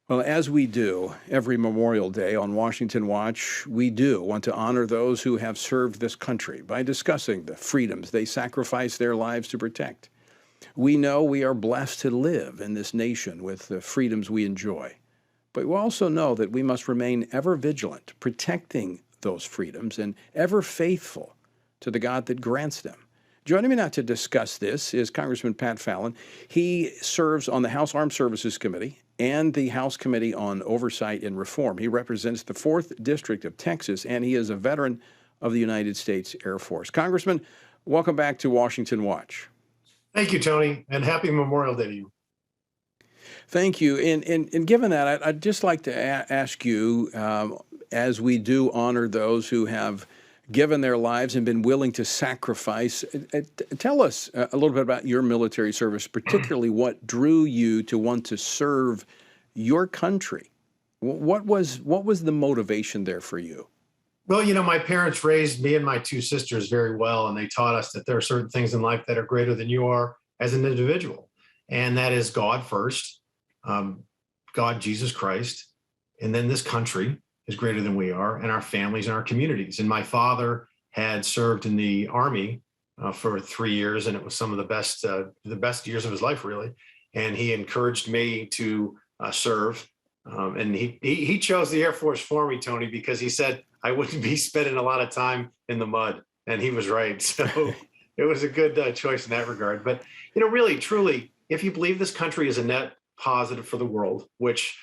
Well, as we do every Memorial Day on Washington Watch, we do want to honor those who have served this country by discussing the freedoms they sacrificed their lives to protect. We know we are blessed to live in this nation with the freedoms we enjoy, but we also know that we must remain ever vigilant, protecting those freedoms and ever faithful to the God that grants them. Joining me now to discuss this is Congressman Pat Fallon. He serves on the House Armed Services Committee and the House Committee on Oversight and Reform. He represents the 4th District of Texas, and he is a veteran of the United States Air Force. Congressman, welcome back to Washington Watch. Thank you, Tony, and happy Memorial Day to you. Thank you. And given that, I'd just like to ask you, as we do honor those who have given their lives and been willing to sacrifice, tell us a little bit about your military service, particularly what drew you to want to serve your country. What was the motivation there for you? Well, my parents raised me and my two sisters very well, and they taught us that there are certain things in life that are greater than you are as an individual, and that is God first, God, Jesus Christ, and then this country is greater than we are, and our families and our communities. And my father had served in the Army for 3 years, and it was some of the best years of his life, really. And he encouraged me to serve. And he chose the Air Force for me, Tony, because he said I wouldn't be spending a lot of time in the mud, and he was right. So it was a good choice in that regard. But really, truly, if you believe this country is a net positive for the world, which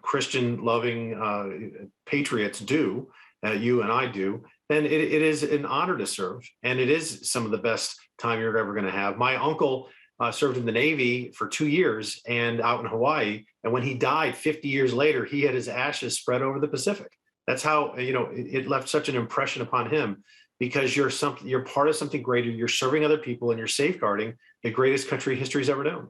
Christian loving patriots do, you and I do, then it is an honor to serve. And it is some of the best time you're ever going to have. My uncle served in the Navy for 2 years and out in Hawaii. And when he died 50 years later, he had his ashes spread over the Pacific. That's how, it left such an impression upon him, because you're part of something greater. You're serving other people and you're safeguarding the greatest country history's ever known.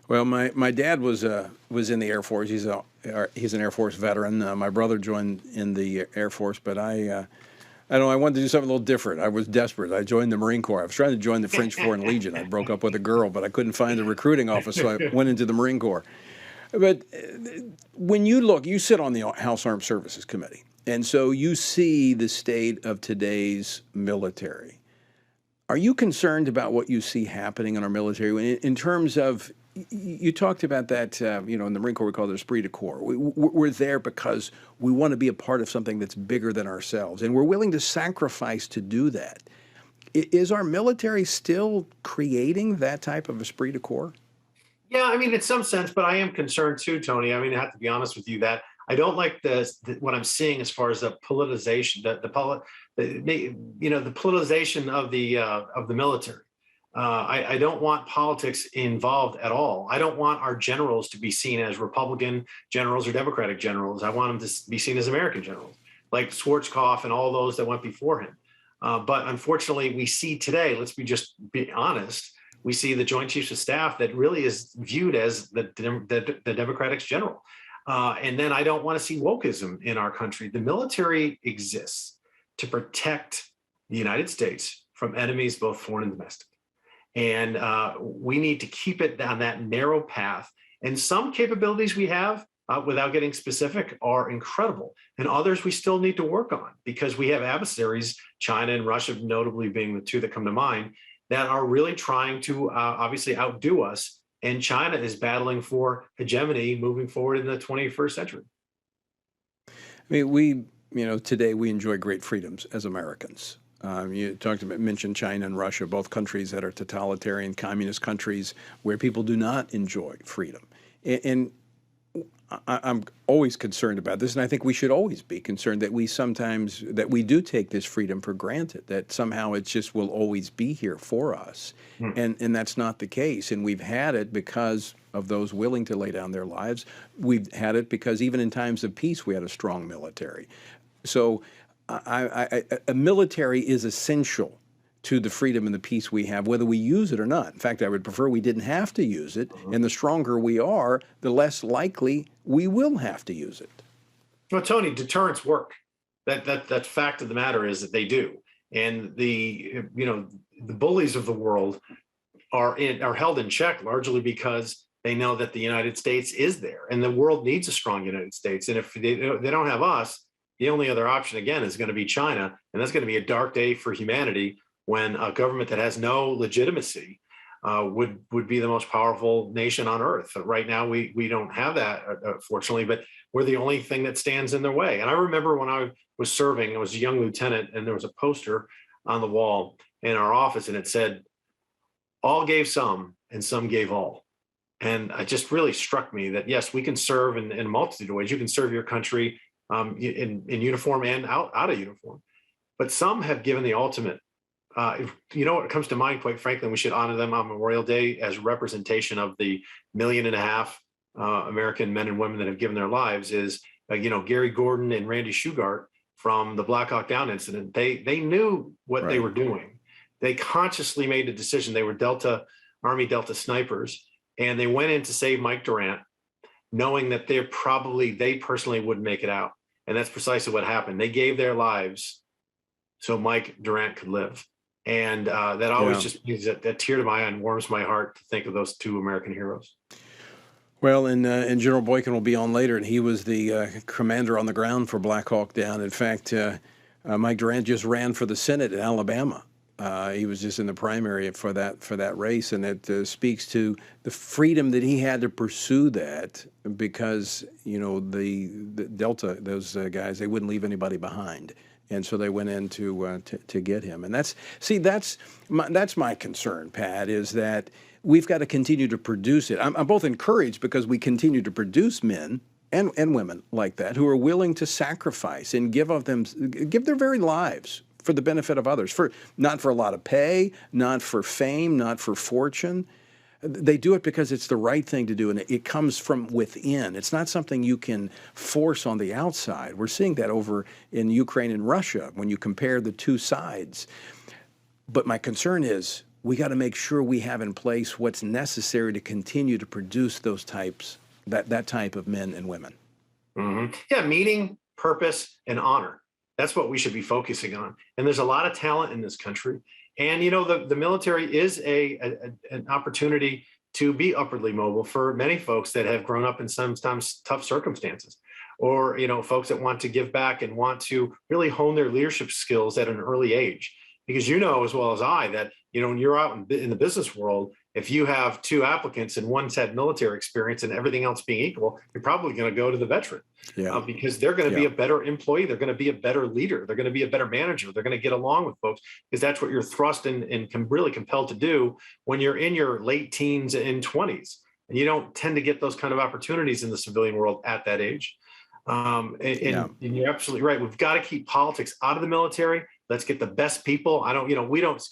Well, my dad was in the Air Force. He's an Air Force veteran. My brother joined in the Air Force, but I don't know, I wanted to do something a little different. I was desperate. I joined the Marine Corps. I was trying to join the French Foreign Legion. I broke up with a girl, but I couldn't find a recruiting office, so I went into the Marine Corps. But when you sit on the House Armed Services Committee, and so you see the state of today's military. Are you concerned about what you see happening in our military in terms of, you talked about that, in the Marine Corps we call it esprit de corps. We're there because we want to be a part of something that's bigger than ourselves, and we're willing to sacrifice to do that. Is our military still creating that type of esprit de corps? Yeah, in some sense, but I am concerned too, Tony. I have to be honest with you that I don't like what I'm seeing as far as the politicization, the politicization of the military. I don't want politics involved at all. I don't want our generals to be seen as Republican generals or Democratic generals. I want them to be seen as American generals, like Schwarzkopf and all those that went before him. But unfortunately, we see today, let's be honest, we see the Joint Chiefs of Staff that really is viewed as the Democratic's general. And then I don't want to see wokeism in our country. The military exists to protect the United States from enemies, both foreign and domestic. And we need to keep it down that narrow path. And some capabilities we have, without getting specific, are incredible. And others we still need to work on, because we have adversaries, China and Russia notably being the two that come to mind, that are really trying to obviously outdo us. And China is battling for hegemony moving forward in the 21st century. Today we enjoy great freedoms as Americans. You mentioned China and Russia, both countries that are totalitarian communist countries where people do not enjoy freedom. And I'm always concerned about this, and I think we should always be concerned that we do take this freedom for granted, that somehow it just will always be here for us. And that's not the case. And we've had it because of those willing to lay down their lives. We've had it because even in times of peace, we had a strong military. So a military is essential to the freedom and the peace we have, whether we use it or not. In fact, I would prefer we didn't have to use it, and the stronger we are, the less likely we will have to use it. Well, Tony, deterrents work. That fact of the matter is that they do. And the bullies of the world are held in check largely because They know that the United States is there, and the world needs a strong United States. And if they don't have us, the only other option again is going to be China, and that's going to be a dark day for humanity when a government that has no legitimacy would be the most powerful nation on earth. Right now, we don't have that, fortunately, but we're the only thing that stands in their way. And I remember when I was serving, I was a young lieutenant, and there was a poster on the wall in our office, and it said, "All gave some, and some gave all." And it just really struck me that, yes, we can serve in a multitude of ways. You can serve your country in uniform and out of uniform. But some have given the ultimate. What comes to mind, quite frankly, and we should honor them on Memorial Day as representation of the 1.5 million American men and women that have given their lives is, Gary Gordon and Randy Shugart from the Black Hawk Down incident. They knew what they were doing. They consciously made a decision. They were Army Delta snipers, and they went in to save Mike Durant, knowing that they personally wouldn't make it out. And that's precisely what happened. They gave their lives so Mike Durant could live. And that always just brings that tear to my eye and warms my heart to think of those two American heroes. Well, and General Boykin will be on later, and he was the commander on the ground for Black Hawk Down. In fact, Mike Durant just ran for the Senate in Alabama. He was just in the primary for that race, and it speaks to the freedom that he had to pursue that because the Delta, those guys, they wouldn't leave anybody behind. And so they went in to get him, and that's my concern, Pat, is that we've got to continue to produce it. I'm both encouraged because we continue to produce men and women like that who are willing to sacrifice and give their very lives for the benefit of others, not for a lot of pay, not for fame, not for fortune. They do it because it's the right thing to do, and it comes from within. It's not something you can force on the outside. We're seeing that over in Ukraine and Russia when you compare the two sides. But my concern is we got to make sure we have in place what's necessary to continue to produce that type of men and women. Mm-hmm. Yeah, meaning, purpose, and honor. That's what we should be focusing on. And there's a lot of talent in this country. And, the military is an opportunity to be upwardly mobile for many folks that have grown up in sometimes tough circumstances, or, folks that want to give back and want to really hone their leadership skills at an early age. Because as well as I that, when you're out in the business world, if you have two applicants and one's had military experience and everything else being equal, you're probably going to go to the veteran because they're going to be a better employee. They're going to be a better leader. They're going to be a better manager. They're going to get along with folks because that's what you're thrust and really compelled to do when you're in your late teens and 20s. And you don't tend to get those kind of opportunities in the civilian world at that age. And you're absolutely right. We've got to keep politics out of the military. Let's get the best people.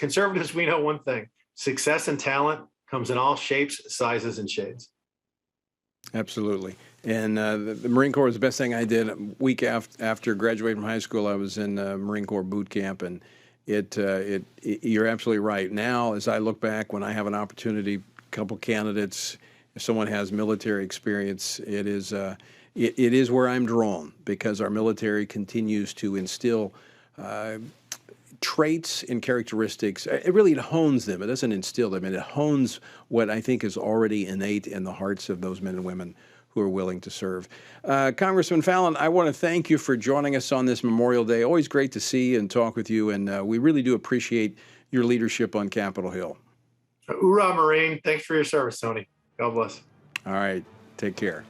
Conservatives, we know one thing: success and talent comes in all shapes, sizes, and shades. Absolutely. And the Marine Corps was the best thing I did. A week after graduating from high school, I was in Marine Corps boot camp, and you're absolutely right. Now, as I look back, when I have an opportunity, a couple candidates, if someone has military experience, it is where I'm drawn because our military continues to instill traits and characteristics. It hones them. It doesn't instill them, and it hones what I think is already innate in the hearts of those men and women who are willing to serve. Congressman Fallon, I want to thank you for joining us on this Memorial Day. Always great to see and talk with you, and we really do appreciate your leadership on Capitol Hill. Hoorah, Marine. Thanks for your service, Tony. God bless. All right. Take care.